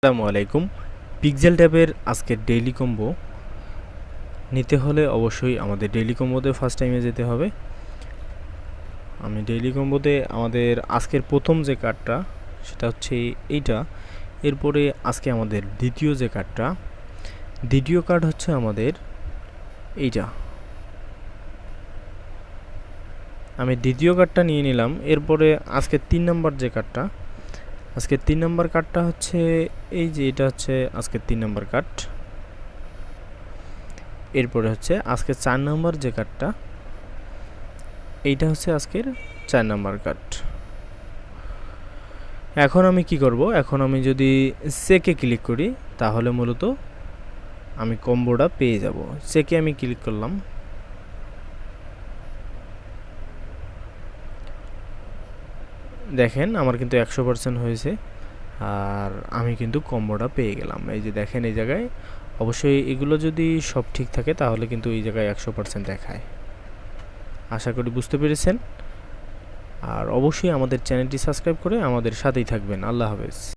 আসসালামু আলাইকুম। পিক্সেল ট্যাবের আজকের ডেইলি কম্বো নিতে হলে অবশ্যই আমাদের ডেইলি কম্বোতে ফার্স্ট টাইমে যেতে হবে। আমি ডেইলি কম্বোতে আমাদের আজকের প্রথম যে কার্ডটা সেটা হচ্ছে এইটা। এরপরে আজকে আমাদের দ্বিতীয় যে কার্ডটা, দ্বিতীয় কার্ড হচ্ছে আমাদের এইটা। আমি দ্বিতীয় কার্ডটা নিয়ে নিলাম। এরপরে আজকের 3 নম্বর যে কার্ডটা, আজকের 3 নম্বর কার্ডটা হচ্ছে এই যে এটা হচ্ছে আজকের 3 নম্বর কার্ড। এরপরে হচ্ছে আজকের 4 নম্বর যে কার্ডটা, এইটা হচ্ছে আজকের 4 নম্বর কার্ড। এখন আমি কি করব? এখন আমি যদি চেকে ক্লিক করি তাহলে মূলত আমি কম্বোটা পেয়ে যাব। চেকে আমি ক্লিক করলাম। দেখেন আমার কিন্তু 100% হয়েছে আর আমি কিন্তু কম্বোটা পেয়ে গেলাম। এই যে দেখেন এই জায়গায় অবশ্যই এগুলো যদি সব ঠিক থাকে তাহলে কিন্তু এই জায়গায় 100% দেখায়। আশা করি বুঝতে পেরেছেন। আর অবশ্যই আমাদের চ্যানেলটি সাবস্ক্রাইব করে আমাদের সাথেই থাকবেন। আল্লাহ হাফেজ।